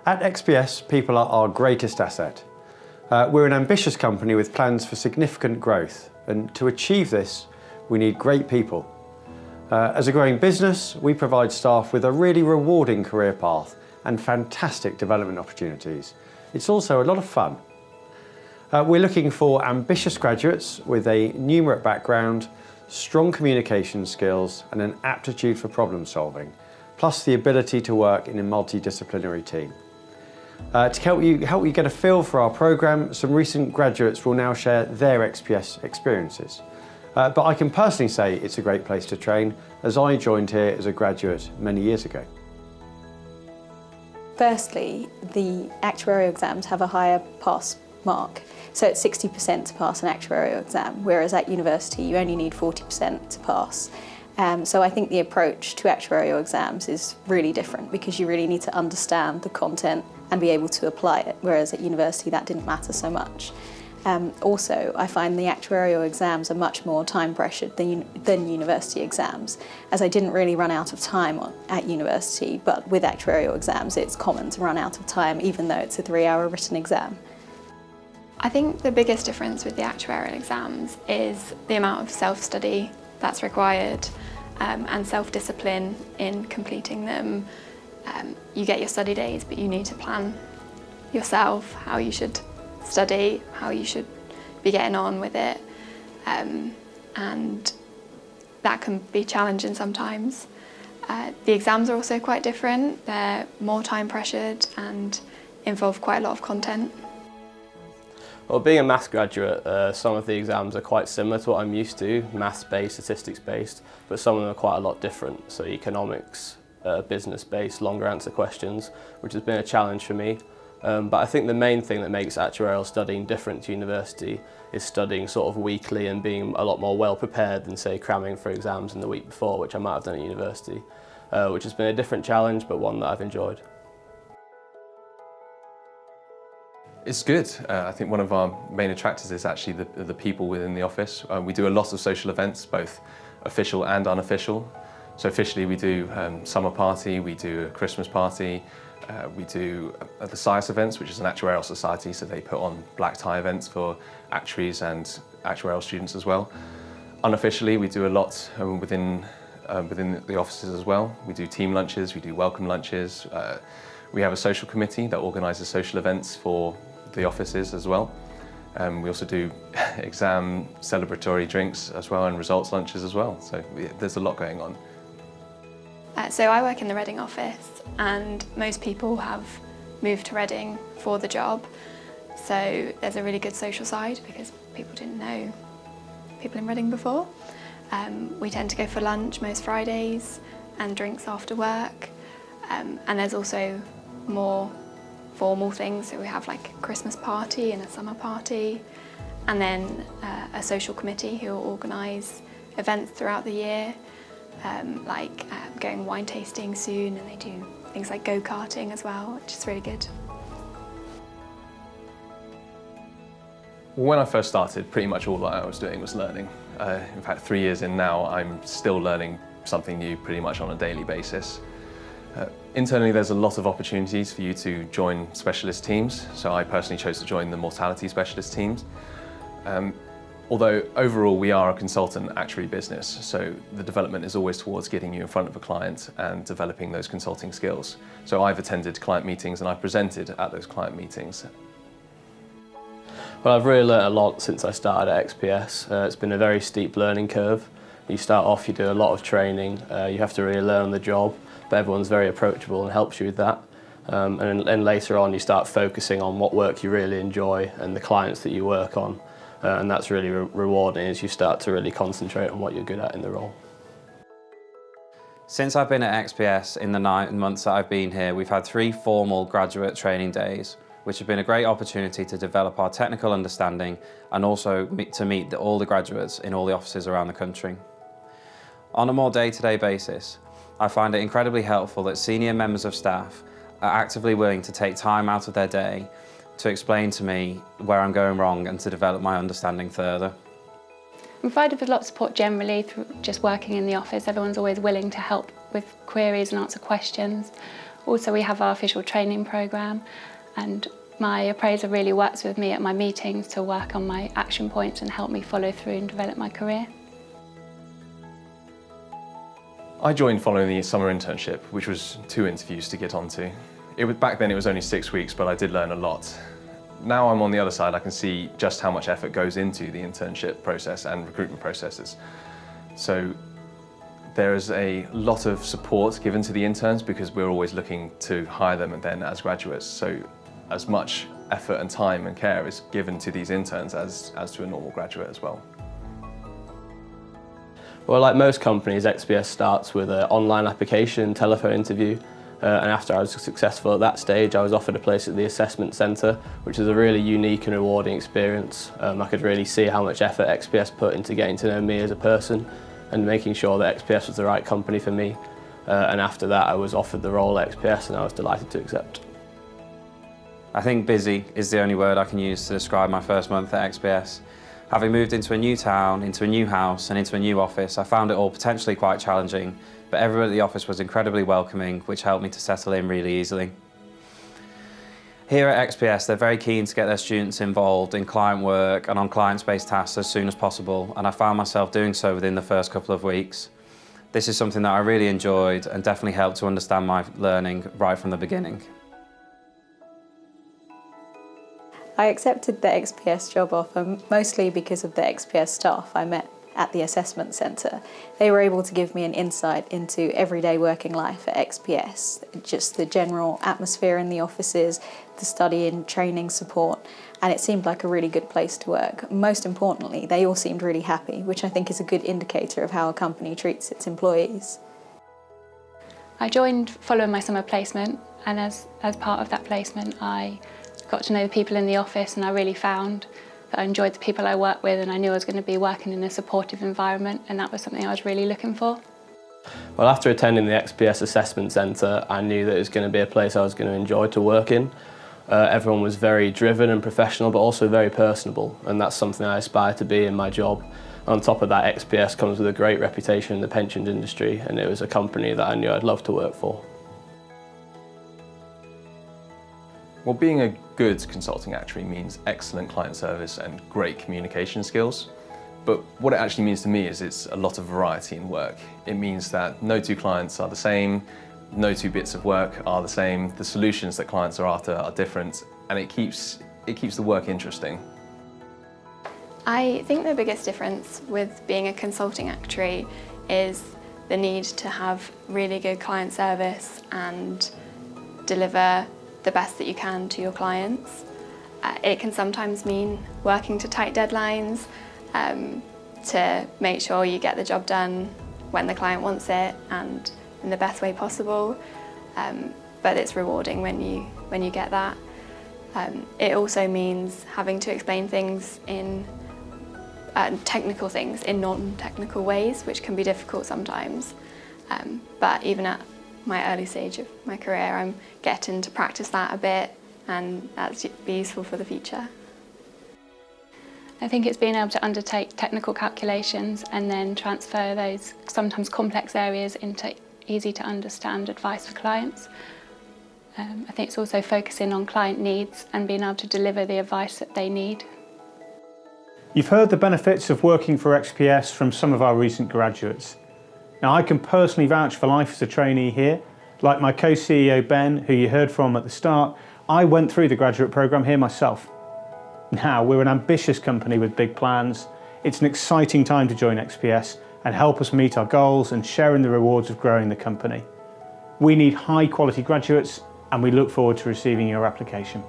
At XPS, people are our greatest asset. We're an ambitious company with plans for significant growth, and to achieve this, we need great people. As a growing business, we provide staff with a really rewarding career path and fantastic development opportunities. It's also a lot of fun. We're looking for ambitious graduates with a numerate background, strong communication skills and an aptitude for problem solving, plus the ability to work in a multidisciplinary team. To help you get a feel for our programme, some recent graduates will now share their XPS experiences. But I can personally say it's a great place to train, as I joined here as a graduate many years ago. Firstly, the actuarial exams have a higher pass mark. So it's 60% to pass an actuarial exam, whereas at university you only need 40% to pass. So I think the approach to actuarial exams is really different because you really need to understand the content and be able to apply it, whereas at university that didn't matter so much. Also, I find the actuarial exams are much more time pressured than university exams, as I didn't really run out of time at university, but with actuarial exams it's common to run out of time even though it's a 3-hour written exam. I think the biggest difference with the actuarial exams is the amount of self-study that's required and self-discipline in completing them. You get your study days, but you need to plan yourself how you should study, how you should be getting on with it, and that can be challenging sometimes. The exams are also quite different. They're more time pressured and involve quite a lot of content. Well, being a maths graduate, some of the exams are quite similar to what I'm used to, maths-based, statistics-based, but some of them are quite a lot different. So economics, business-based, longer answer questions, which has been a challenge for me. But I think the main thing that makes actuarial studying different to university is studying sort of weekly and being a lot more well prepared than, say, cramming for exams in the week before, which I might have done at university, which has been a different challenge, but one that I've enjoyed. It's good. I think one of our main attractors is actually the people within the office. We do a lot of social events, both official and unofficial. So officially we do summer party, we do a Christmas party, we do the SciS events, which is an actuarial society, so they put on black tie events for actuaries and actuarial students as well. Unofficially we do a lot within the offices as well. We do team lunches, we do welcome lunches. We have a social committee that organises social events for the offices as well. We also do exam celebratory drinks as well and results lunches as well. So there's a lot going on. So I work in the Reading office and most people have moved to Reading for the job. So there's a really good social side because people didn't know people in Reading before. We tend to go for lunch most Fridays and drinks after work. And there's also more formal things, so we have like a Christmas party and a summer party, and then a social committee who will organise events throughout the year, like going wine tasting soon, and they do things like go-karting as well, which is really good. When I first started, pretty much all that I was doing was learning. In fact, 3 years in now, I'm still learning something new pretty much on a daily basis. Internally, there's a lot of opportunities for you to join specialist teams. So I personally chose to join the mortality specialist teams. Although overall we are a consultant actuary business, so the development is always towards getting you in front of a client and developing those consulting skills. So I've attended client meetings and I've presented at those client meetings. Well, I've really learnt a lot since I started at XPS. It's been a very steep learning curve. You start off, you do a lot of training, you have to really learn the job, but everyone's very approachable and helps you with that. And later on you start focusing on what work you really enjoy and the clients that you work on. And that's really rewarding as you start to really concentrate on what you're good at in the role. Since I've been at XPS in the 9 months that I've been here, we've had 3 formal graduate training days, which have been a great opportunity to develop our technical understanding and also to meet all the graduates in all the offices around the country. On a more day-to-day basis, I find it incredibly helpful that senior members of staff are actively willing to take time out of their day to explain to me where I'm going wrong and to develop my understanding further. I'm provided with a lot of support generally through just working in the office. Everyone's always willing to help with queries and answer questions. Also, we have our official training programme, and my appraiser really works with me at my meetings to work on my action points and help me follow through and develop my career. I joined following the summer internship, which was 2 interviews to get onto. Back then it was only 6 weeks, but I did learn a lot. Now I'm on the other side, I can see just how much effort goes into the internship process and recruitment processes. So there is a lot of support given to the interns because we're always looking to hire them and then as graduates. So as much effort and time and care is given to these interns as to a normal graduate as well. Well, like most companies, XPS starts with an online application, telephone interview, and after I was successful at that stage, I was offered a place at the assessment centre, which is a really unique and rewarding experience. I could really see how much effort XPS put into getting to know me as a person and making sure that XPS was the right company for me. And after that, I was offered the role at XPS and I was delighted to accept. I think busy is the only word I can use to describe my first month at XPS. Having moved into a new town, into a new house and into a new office, I found it all potentially quite challenging, but everyone at the office was incredibly welcoming, which helped me to settle in really easily. Here at XPS, they're very keen to get their students involved in client work and on client-based tasks as soon as possible, and I found myself doing so within the first couple of weeks. This is something that I really enjoyed and definitely helped to understand my learning right from the beginning. I accepted the XPS job offer mostly because of the XPS staff I met at the assessment centre. They were able to give me an insight into everyday working life at XPS, just the general atmosphere in the offices, the study and training support, and it seemed like a really good place to work. Most importantly, they all seemed really happy, which I think is a good indicator of how a company treats its employees. I joined following my summer placement, and as part of that placement I got to know the people in the office, and I really found that I enjoyed the people I worked with, and I knew I was going to be working in a supportive environment, and that was something I was really looking for. Well, after attending the XPS Assessment Centre, I knew that it was going to be a place I was going to enjoy to work in. Everyone was very driven and professional, but also very personable, and that's something I aspire to be in my job. On top of that, XPS comes with a great reputation in the pensions industry, and it was a company that I knew I'd love to work for. Well, being a good consulting actuary means excellent client service and great communication skills. But what it actually means to me is it's a lot of variety in work. It means that no 2 clients are the same, no 2 bits of work are the same, the solutions that clients are after are different, and it keeps the work interesting. I think the biggest difference with being a consulting actuary is the need to have really good client service and deliver the best that you can to your clients. It can sometimes mean working to tight deadlines to make sure you get the job done when the client wants it and in the best way possible, but it's rewarding when you get that. It also means having to explain things in technical things in non-technical ways, which can be difficult sometimes, but even at my early stage of my career, I'm getting to practice that a bit, and that's be useful for the future. I think it's being able to undertake technical calculations and then transfer those sometimes complex areas into easy to understand advice for clients. I think it's also focusing on client needs and being able to deliver the advice that they need. You've heard the benefits of working for XPS from some of our recent graduates. Now, I can personally vouch for life as a trainee here. Like my co-CEO Ben, who you heard from at the start, I went through the graduate programme here myself. Now, we're an ambitious company with big plans. It's an exciting time to join XPS and help us meet our goals and share in the rewards of growing the company. We need high quality graduates, and we look forward to receiving your application.